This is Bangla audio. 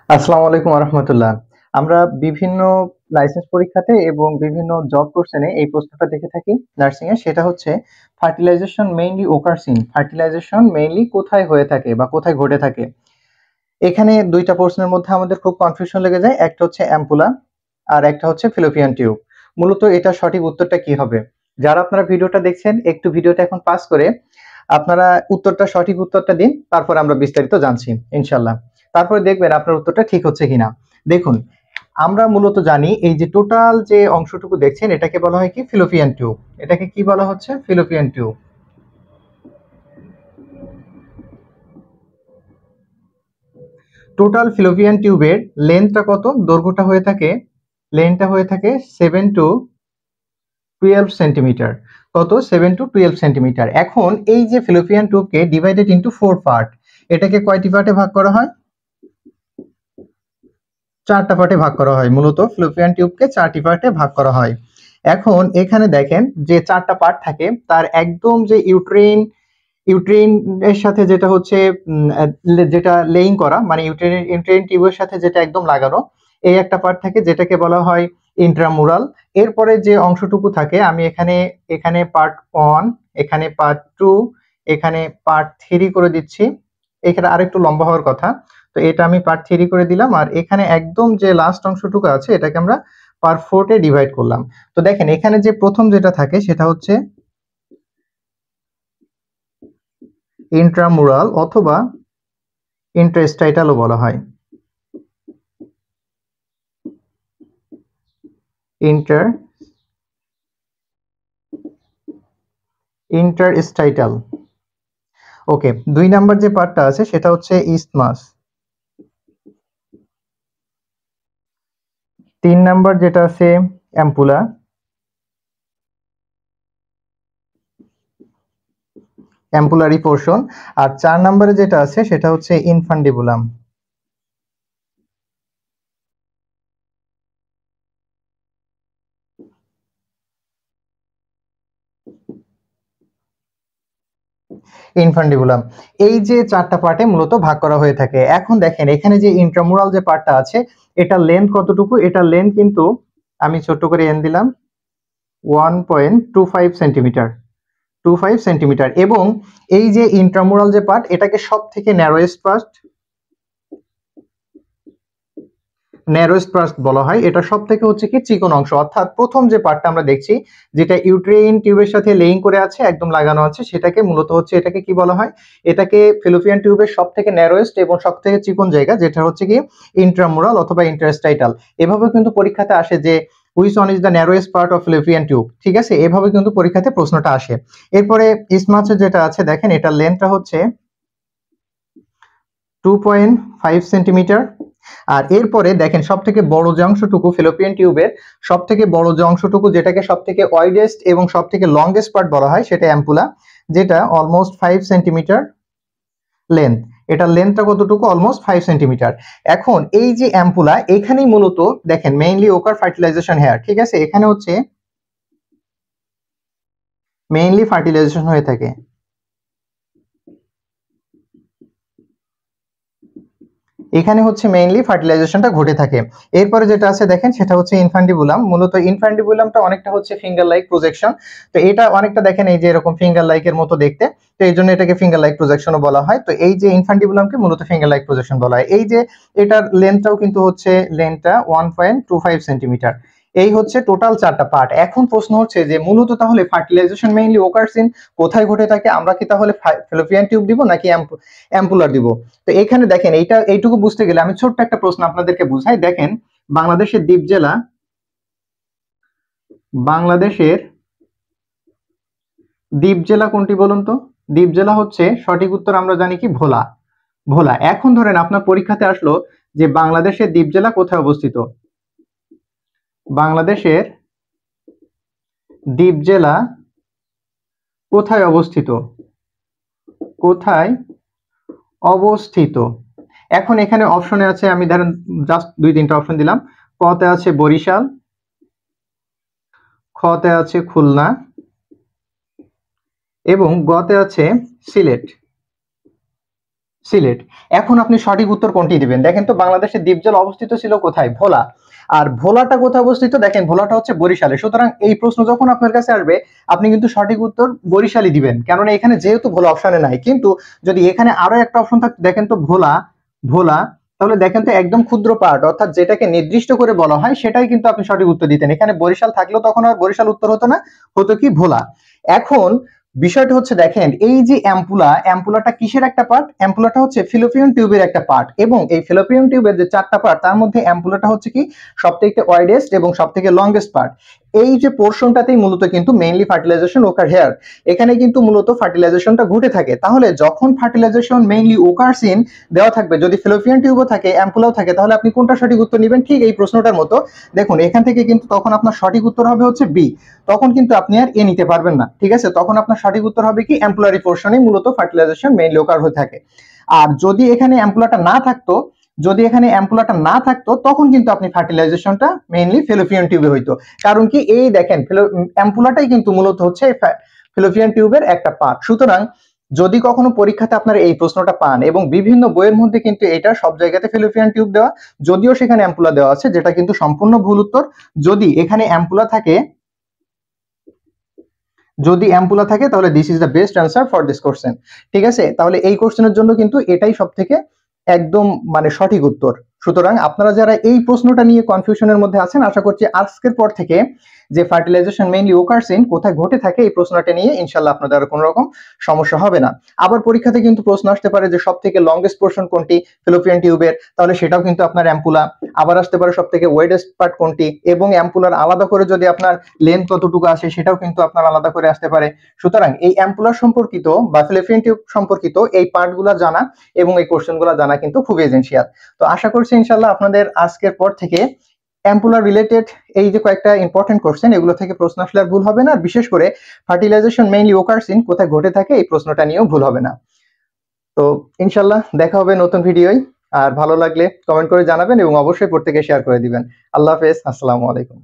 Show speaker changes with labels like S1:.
S1: আসসালামু আলাইকুম রহমতুল্লাহ। আমরা বিভিন্ন লাইসেন্স পরীক্ষাতে এবং বিভিন্ন জব কোশ্চেনে এই প্রশ্নটা দেখে থাকি নার্সিং এ, সেটা হচ্ছে fertilization mainly occurs in, fertilization mainly কোথায় হয়ে থাকে বা কোথায় ঘটে থাকে। এখানে দুইটা প্রশ্নের মধ্যে আমাদের খুব কনফিউশন লেগে যায়, একটা হচ্ছে অ্যাম্পুলা আর একটা হচ্ছে ফিলোপিয়ান টিউব। মূলত এটা সঠিক উত্তরটা কি হবে? যারা আপনারা ভিডিওটা দেখছেন একটু ভিডিওটা এখন পাস করে আপনারা সঠিক উত্তরটা দিন, তারপর আমরা বিস্তারিত জানছি ইনশাল্লাহ। তারপরে দেখবেন আপনার উত্তরটা ঠিক হচ্ছে কিনা। দেখুন, আমরা মূলত জানি এই যে টোটাল যে অংশটুকু দেখছেন এটাকে বলা হয় কি ফিলোপিয়ান টিউব। এটাকে কি বলা হচ্ছে? ফিলোপিয়ান টিউব। টোটাল ফিলোপিয়ান টিউবের লেন্থটা কত? দৈর্ঘ্যটা হয়ে থাকে, লেন্থটা হয়ে থাকে 7 to 12 সেন্টিমিটার। কত? 7 to 12 সেন্টিমিটার। এখন এই যে ফিলোপিয়ান টিউবকে ডিভাইডেড ইন্টু 4 পার্ট, এটাকে কয়টি পার্টে ভাগ করা হয়? 4টা পার্টে ভাগ করা হয়। মূলত ফ্লোপিয়ান টিউবকে 4টি পার্টে ভাগ করা হয়। এখন এখানে দেখেন যে 4টা পার্ট থাকে, তার একদম যে ইউট্রেইন ইউট্রেইন এর সাথে যেটা হচ্ছে যেটা লেইং করা, মানে ইউট্রেইন টিউবের সাথে যেটা একদম লাগানো, এই একটা পার্ট থাকে যেটাকে বলা হয় ইন্ট্রামুরাল। এরপরে যে অংশটুকু থাকে আমি এখানে এখানে পার্ট 1, এখানে পার্ট 2, এখানে পার্ট 3 করে দিচ্ছি। এখানে আরেকটু লম্বা হওয়ার কথা, তো এটা আমি পার্ট 3 করে দিলাম। আর এখানে একদম যে লাস্ট অংশটুকু আছে এটাকে আমরা পার্ট 4 এ ডিভাইড করলাম। তো দেখেন এখানে যে প্রথম যেটা থাকে সেটা হচ্ছে ইন্ট্রামুরাল অথবা ইন্টারস্টাইটালও বলা হয়। ইন্টারস্টাইটাল। ওকে, 2 নাম্বার যে পার্টটা আছে সেটা হচ্ছে ইসথমাস। 3 নাম্বার যেটা আছে অ্যাম্পুলা। Ampullary portion. আর 4 নাম্বারে যেটা আছে সেটা হচ্ছে ইনফান্ডিবুলাম। ইনফান্ডিবুলাম। এই যে 4টা পার্টে মূলত ভাগ করা হয়ে থাকে। এখন দেখেন এখানে যে ইন্ট্রামুরাল যে পার্টটা আছে এটা লেন্থ কতটুকু? এটা লেন্থ কিন্তু আমি ছোট করে এন দিলাম 1.25 সেন্টিমিটার। 25 সেন্টিমিটার। এবং এই যে ইন্ট্রামুরাল যে পার্ট এটাকে সব থেকে ন্যারোয়েস্ট পার্ট বলা হয়। এটা সব থেকে হচ্ছে কি চিকন অংশ, অর্থাৎ প্রথম যে পার্টটা আমরা দেখছি যেটা ইউট্রেইন টিউবের সাথে লেইং করে আছে, একদম লাগানো আছে, সেটাকে মূলত হচ্ছে এটাকে কি বলা হয়? এটাকে ফিলোপিয়ান টিউবের সব থেকে ন্যারোয়েস্ট এবং সব থেকে চিকন জায়গা, যেটা হচ্ছে কি ইন্ট্রামুরাল অথবা ইন্টারস্টাইটাল। এভাবে কিন্তু পরীক্ষাতে আসে যে which one is the narrowest part of fallopian tube. ঠিক আছে, এভাবে কিন্তু পরীক্ষাতে প্রশ্নটা আসে। এরপরে ইসমাসের যেটা আছে দেখেন এটার লেন্থটা হচ্ছে 2.5 সেন্টিমিটার। আর এরপরে দেখেন সব থেকে বড় যে অংশটুকু ফিলোপিয়ান টিউবের, সব থেকে বড় যে অংশটুকু যেটাকে সব থেকে ওয়াইডেস্ট এবং সব থেকে লংগেস্ট পার্ট বলা হয় সেটা অ্যাম্পুলা, যেটা অলমোস্ট 5 সেন্টিমিটার লেন্থ। এটার লেন্থটা কতটুকু? Almost 5 centimetre. এখন এই যে অ্যাম্পুলা, এখানেই মূলত দেখেন মেইনলি ওকার ফার্টিলাইজেশন হেয়ার। ঠিক আছে, এখানে হচ্ছে মেইনলি ফার্টিলাইজেশন হয়ে থাকে। এখানে হচ্ছে মেইনলি ফার্টিলাইজেশনটা ঘটে থাকে। এরপরে যেটা আছে দেখেন সেটা হচ্ছে ইনফান্ডিবুলাম। মূলত ইনফান্ডিবুলামটা অনেকটা হচ্ছে ফিঙ্গার লাইক প্রজেকশন। তো এটা অনেকটা দেখেন এই যে এরকম ফিঙ্গার লাইকের মতো দেখতে, তো এই জন্য এটাকে ফিঙ্গার লাইক প্রজেকশনও বলা হয়। তো এই যে ইনফান্ডিবুলামকে মূলত ফিঙ্গার লাইক প্রজেকশন বলা হয়। এই যে এটার লেন্থটাও কিন্তু হচ্ছে লেন্থটা 1.25 সেন্টিমিটার। এই হচ্ছে টোটাল 4টা পার্ট। এখন প্রশ্ন হচ্ছে যে মূলত তাহলে ফার্টিলাইজেশন মেইনলি ওকার্স ইন কোথায় ঘটে থাকে? আমরা কি তাহলে ফ্যালোপিয়ান টিউব দিব নাকি অ্যাম্পুলার দিব? তো এখানে দেখেন এইটুকু বুঝতে গেলে আমি ছোট্ট একটা প্রশ্ন আপনাদেরকে বুঝাই। দেখেন বাংলাদেশের বাংলাদেশের দ্বীপ জেলা কোনটি বলুন তো? দ্বীপ জেলা হচ্ছে সঠিক উত্তর, আমরা জানি কি ভোলা। ভোলা। এখন ধরেন আপনার পরীক্ষাতে আসলো যে বাংলাদেশের দ্বীপ জেলা কোথায় অবস্থিত? বাংলাদেশের দ্বীপ জেলা কোথায় অবস্থিত? কোথায় অবস্থিত? এখন এখানে অপশনে আছে, আমি ধরেন জাস্ট 2-3টা অপশন দিলাম। কতে আছে বরিশাল, খতে আছে খুলনা এবং গতে আছে সিলেট। সিলেট। এখন আপনি সঠিক উত্তর কোনটি দিবেন? দেখেন তো বাংলাদেশের দ্বীপজল অবস্থিত ছিল কোথায়? ভোলা। আর ভোলাটা কোথায় অবস্থিত? দেখেন ভোলাটা হচ্ছে বরিশালে। সুতরাং এই প্রশ্ন যখন আপনার কাছে আসবে আপনি কিন্তু সঠিক উত্তর বরিশালই দিবেন, কেননা এখানে যেহেতু ভোলা অপশনে নাই। কিন্তু যদি এখানে আরো একটা অপশন থাকতো, দেখেন তো ভোলা, ভোলা, তাহলে দেখেন তো একদম ক্ষুদ্র পার্ট, অর্থাৎ যেটাকে নির্দিষ্ট করে বলা হয় সেটাই কিন্তু আপনি সঠিক উত্তর দিতেন। এখানে বরিশাল থাকলেও তখন আর বরিশাল উত্তর হতো না, হতো কি ভোলা। এখন বিষয়টা হচ্ছে দেখেন এই যে অ্যাম্পুলা, অ্যাম্পুলাটা কিসের একটা পার্ট? অ্যাম্পুলাটা হচ্ছে ফিলোপিয়ান টিউবের একটা পার্ট, এবং এই ফিলোপিয়ান টিউবের যে চারটা পার্ট তার মধ্যে অ্যাম্পুলাটা হচ্ছে কি সবথেকে ওয়াইডেস্ট এবং সবথেকে লংগেস্ট পার্ট। এই যে পোর্শনটাতেই মূলত কিন্তু মেইনলি ফার্টিলাইজেশন ওকার হেয়ার, এখানে কিন্তু মূলত ফার্টিলাইজেশনটা ঘটে থাকে। তাহলে যখন ফার্টিলাইজেশন মেইনলি ওকারস ইন দেওয়া থাকবে, যদি ফিলোপিয়ান টিউবও থাকে অ্যাম্পুলাও থাকে, তাহলে আপনি কোনটা সঠিক উত্তর নেবেন? ঠিক এই প্রশ্নটার মতো। দেখুন এখান থেকে কিন্তু তখন আপনার সঠিক উত্তর হবে হচ্ছে বি। তখন কিন্তু আপনি আর এ নিতে পারবেন না, ঠিক আছে? তখন আপনার সঠিক উত্তর হবে কি অ্যাম্পুলারি পোর্শনে মূলত ফার্টিলাইজেশন মেইনলি ওকার হয়ে থাকে। আর যদি এখানে অ্যাম্পুলাটা না থাকতো, যদি এখানে অ্যাম্পুলাটা না থাকতো তখন কিন্তু আপনি ফার্টিলাইজেশনটা মেইনলি ফিলোপিয়ান টিউবে হইতো। কারণ কি এই দেখেন অ্যাম্পুলাটাই কিন্তু মূলত হচ্ছে ফিলোপিয়ান টিউবের একটা পার্ট। সুতরাং যদি কখনো পরীক্ষাতে আপনারা এই প্রশ্নটা পান, এবং বিভিন্ন বইয়ের মধ্যে কিন্তু এটা সব জায়গাতে ফিলোপিয়ান টিউব দেওয়া, যদিও সেখানে অ্যাম্পুলা দেওয়া আছে, যেটা কিন্তু সম্পূর্ণ ভুল উত্তর। যদি এখানে অ্যাম্পুলা থাকে, যদি অ্যাম্পুলা থাকে তাহলে this is the best answer for this question. ঠিক আছে, তাহলে এই কোশ্চেনের জন্য কিন্তু এটাই সব থেকে একদম মানে সঠিক উত্তর। সুতরাং আপনারা যারা এই প্রশ্নটা নিয়ে কনফিউশনের মধ্যে আছেন, আশা করছি আজকের পর থেকে যে ফার্টিলাইজেশন মেইনলি ওকার্স ইন কোথায় ঘটে থাকে এই প্রশ্নটা নিয়ে ইনশাল্লাহ আপনাদের আর কোনো রকম সমস্যা হবে না। আবার পরীক্ষাতে কিন্তু প্রশ্ন আসতে পারে যে সব থেকে লংগেস্ট পোর্শন কোনটি ফিলোপিয়ান টিউবের, তাহলে সেটাও কিন্তু আপনার অ্যাম্পুলা। আবার আসতে পারে সব থেকে ওয়েডেস্ট পার্ট কোনটি, এবং অ্যাম্পুলার আলাদা করে যদি আপনার লেন্থ কতটুকু আসে সেটাও কিন্তু আপনার আলাদা করে আসতে পারে। সুতরাং এই অ্যাম্পুলার সম্পর্কিত বা ফিলোপিয়ান টিউব সম্পর্কিত এই পার্টগুলো জানা এবং এই কোশ্চেনগুলো জানা কিন্তু খুব এসেনশিয়াল। তো আশা করছি ইনশাল্লাহ আপনাদের আজকের পর থেকে অ্যাম্পুলার রিলেটেড এই যে কয়েকটা ইম্পর্টেন্ট কোশ্চেন, এগুলো থেকে প্রশ্ন আসলে আর ভুল হবে না। আর বিশেষ করে ফার্টিলাইজেশন মেইনলি ওকার্স ইন কোথায় ঘটে থাকে এই প্রশ্নটা নিয়েও ভুল হবে না। তো ইনশাল্লাহ দেখা হবে নতুন ভিডিওয়। আর ভালো লাগলে কমেন্ট করে জানাবেন এবং অবশ্যই প্রত্যেকে শেয়ার করে দিবেন। আল্লাহ হাফেজ, আসসালামু আলাইকুম।